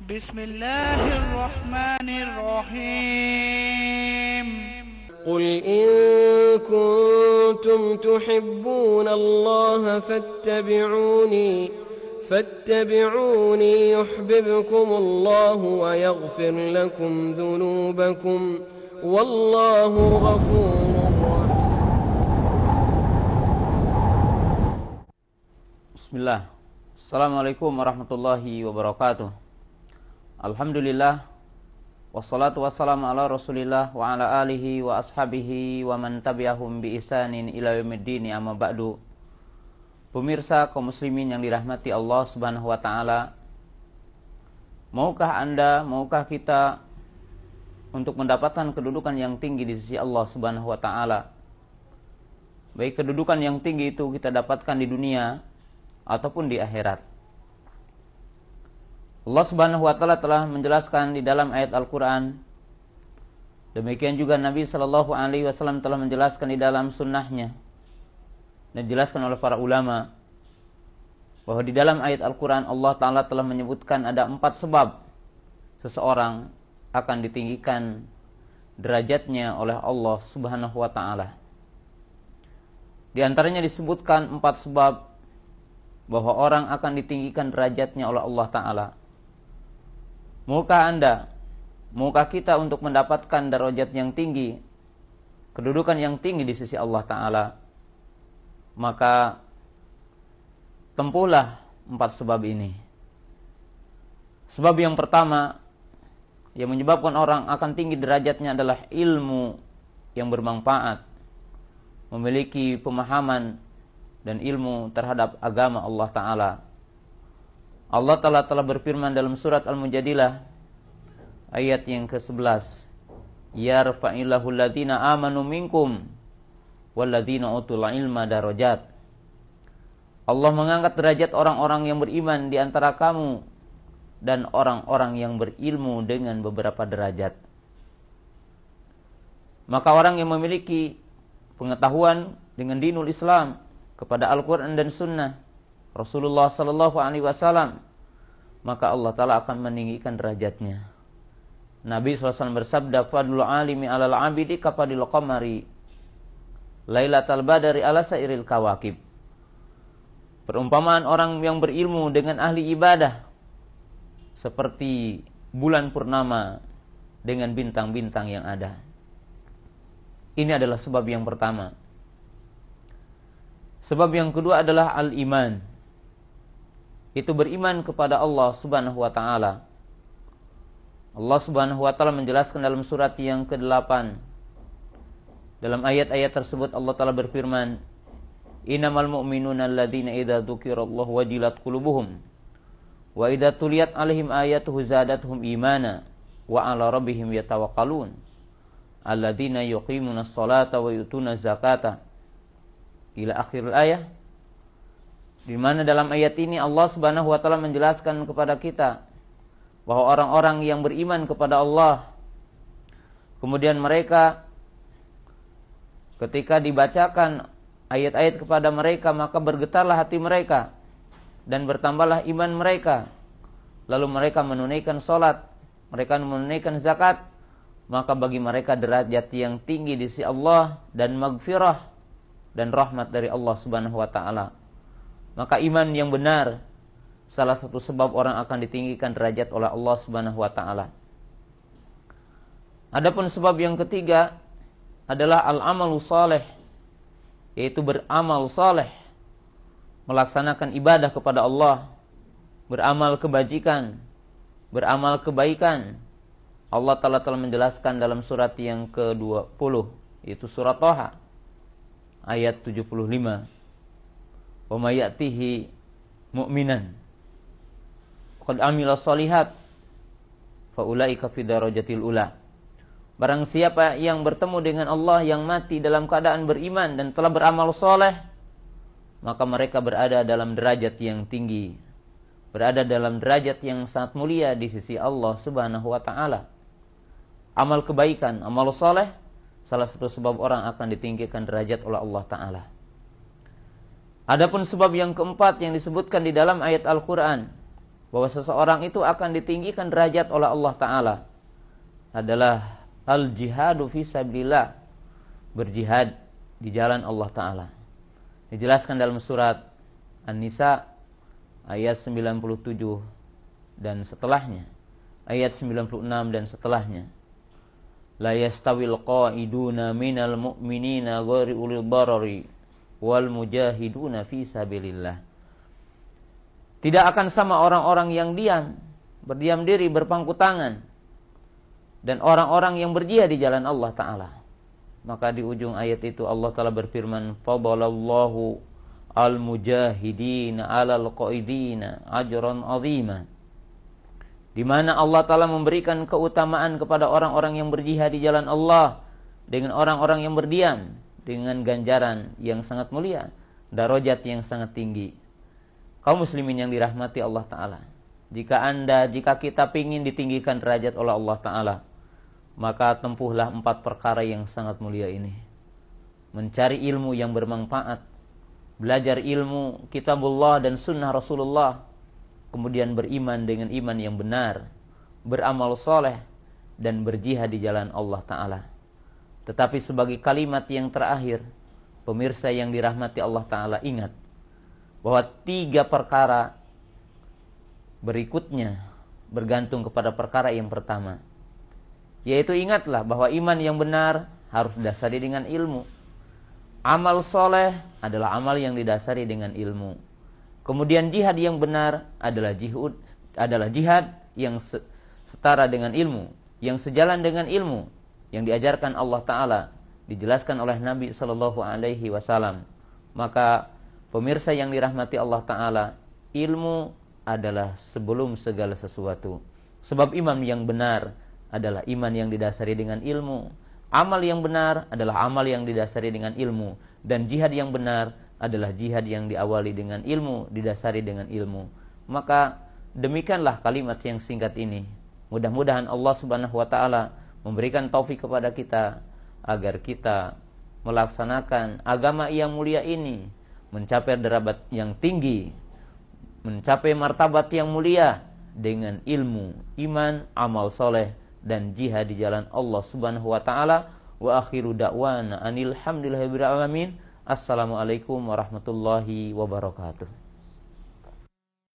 بسم الله الرحمن الرحيم قل إن كنتم تحبون الله فاتبعوني يحببكم الله ويغفر لكم ذنوبكم والله غفور رحيم. Bismillah. Assalamualaikum warahmatullahi wabarakatuh. Alhamdulillah. Wassalatu wassalamu ala rasulillah wa ala alihi wa ashabihi wa man tabi'ahum bi ihsanin ila yaumiddin, amma ba'du. Pemirsa kaum muslimin yang dirahmati Allah Subhanahu wa taala, maukah kita untuk mendapatkan kedudukan yang tinggi di sisi Allah Subhanahu wa taala? Baik kedudukan yang tinggi itu kita dapatkan di dunia ataupun di akhirat. Allah Subhanahu wa taala telah menjelaskan di dalam ayat Al-Qur'an. Demikian juga Nabi sallallahu alaihi wasallam telah menjelaskan di dalam sunnahnya dan dijelaskan oleh para ulama bahwa di dalam ayat Al-Qur'an Allah taala telah menyebutkan ada 4 sebab seseorang akan ditinggikan derajatnya oleh Allah Subhanahu wa taala. Di antaranya disebutkan 4 sebab bahwa orang akan ditinggikan derajatnya oleh Allah taala. Maukah kita untuk mendapatkan derajat yang tinggi, kedudukan yang tinggi di sisi Allah taala? Maka tempuhlah 4 sebab ini. Sebab yang pertama yang menyebabkan orang akan tinggi derajatnya adalah ilmu yang bermanfaat, memiliki pemahaman dan ilmu terhadap agama Allah Ta'ala. Allah Ta'ala telah berfirman dalam surat Al-Mujadilah ayat yang ke-11, yarfa'illahu alladhina amanu minkum walladhina utul ilma darajat. Allah mengangkat derajat orang-orang yang beriman di antara kamu dan orang-orang yang berilmu dengan beberapa derajat. Maka orang yang memiliki pengetahuan dengan dinul Islam, kepada Al-Quran dan Sunnah Rasulullah sallallahu alaihi wasallam, maka Allah Ta'ala akan meninggikan derajatnya. Nabi SAW bersabda, fadlul alimi alal abidi kafadil qamari lailatal badari ala sairil kawakib. Perumpamaan orang yang berilmu dengan ahli ibadah seperti bulan purnama dengan bintang-bintang yang ada. Ini adalah sebab yang pertama. Sebab yang kedua adalah al-iman. Itu beriman kepada Allah Subhanahu wa taala. Allah Subhanahu wa taala menjelaskan dalam surat yang ke-8. Dalam ayat-ayat tersebut Allah Taala berfirman, innamal mu'minuna alladzina idza dzukirallahu wajilat qulubuhum wa idza tuliyat 'alaihim ayatuhu zadatuhum imana wa 'ala rabbihim yatawakkalun alladzina yuqimunas salata wa yutunaz zakata ila akhir ayat, di mana dalam ayat ini Allah Subhanahu wa taala menjelaskan kepada kita bahwa orang-orang yang beriman kepada Allah, kemudian mereka ketika dibacakan ayat-ayat kepada mereka, maka bergetarlah hati mereka dan bertambahlah iman mereka. Lalu mereka menunaikan salat, mereka menunaikan zakat, maka bagi mereka derajat yang tinggi di sisi Allah dan maghfirah dan rahmat dari Allah Subhanahu wa taala. Maka iman yang benar salah satu sebab orang akan ditinggikan derajat oleh Allah Subhanahu wa taala. Adapun sebab yang ketiga adalah al-amalu saleh, yaitu beramal saleh, melaksanakan ibadah kepada Allah, beramal kebajikan, beramal kebaikan. Allah Ta'ala telah menjelaskan dalam surat yang ke-20, yaitu surat Thaha ayat 75. Wa may ya'tihi mu'minan qad amila shalihat fa ulaika fi darajatil ula. Barang siapa yang bertemu dengan Allah yang mati dalam keadaan beriman dan telah beramal soleh, maka mereka berada dalam derajat yang tinggi, berada dalam derajat yang sangat mulia di sisi Allah Subhanahu wa taala. Amal kebaikan, amal soleh, salah satu sebab orang akan ditinggikan derajat oleh Allah Ta'ala. Adapun sebab yang keempat yang disebutkan di dalam ayat Al-Quran, bahwa seseorang itu akan ditinggikan derajat oleh Allah Ta'ala adalah al-jihadu fisabilillah, berjihad di jalan Allah Ta'ala. Dijelaskan dalam surat An-Nisa ayat 97 dan setelahnya, ayat 96 dan setelahnya. La yastawil qa'iduna minal mu'minina ghairi ulil darari wal mujahiduna fi sabilillah. Tidak akan sama orang-orang yang berdiam diri, berpangku tangan, dan orang-orang yang berjihad di jalan Allah Ta'ala. Maka di ujung ayat itu Allah Ta'ala berfirman, fadalallahu al-mujahidina alal qa'idina ajran azima, di mana Allah Ta'ala memberikan keutamaan kepada orang-orang yang berjihad di jalan Allah dengan orang-orang yang berdiam, dengan ganjaran yang sangat mulia, darajat yang sangat tinggi. Kaum muslimin yang dirahmati Allah Ta'ala, jika kita ingin ditinggikan derajat oleh Allah Ta'ala, maka tempuhlah 4 perkara yang sangat mulia ini. Mencari ilmu yang bermanfaat, belajar ilmu kitabullah dan sunnah Rasulullah, kemudian beriman dengan iman yang benar, beramal soleh, dan berjihad di jalan Allah Ta'ala. Tetapi sebagai kalimat yang terakhir, pemirsa yang dirahmati Allah Ta'ala, ingat bahwa 3 perkara berikutnya bergantung kepada perkara yang pertama, yaitu ingatlah bahwa iman yang benar harus didasari dengan ilmu. Amal soleh adalah amal yang didasari dengan ilmu. Kemudian jihad yang benar adalah jihad yang setara dengan ilmu, yang sejalan dengan ilmu yang diajarkan Allah Ta'ala, dijelaskan oleh Nabi SAW. Maka pemirsa yang dirahmati Allah Ta'ala, ilmu adalah sebelum segala sesuatu. Sebab iman yang benar adalah iman yang didasari dengan ilmu. Amal yang benar adalah amal yang didasari dengan ilmu. Dan jihad yang benar adalah jihad yang diawali dengan ilmu, didasari dengan ilmu. Maka demikianlah kalimat yang singkat ini. Mudah-mudahan Allah Subhanahu wa Ta'ala memberikan taufik kepada kita agar kita melaksanakan agama yang mulia ini, mencapai derajat yang tinggi, mencapai martabat yang mulia dengan ilmu, iman, amal soleh, dan jihad di jalan Allah Subhanahu wa Ta'ala. Wa akhiru da'wana anil hamdulillahirabbil alamin. Assalamualaikum warahmatullahi wabarakatuh.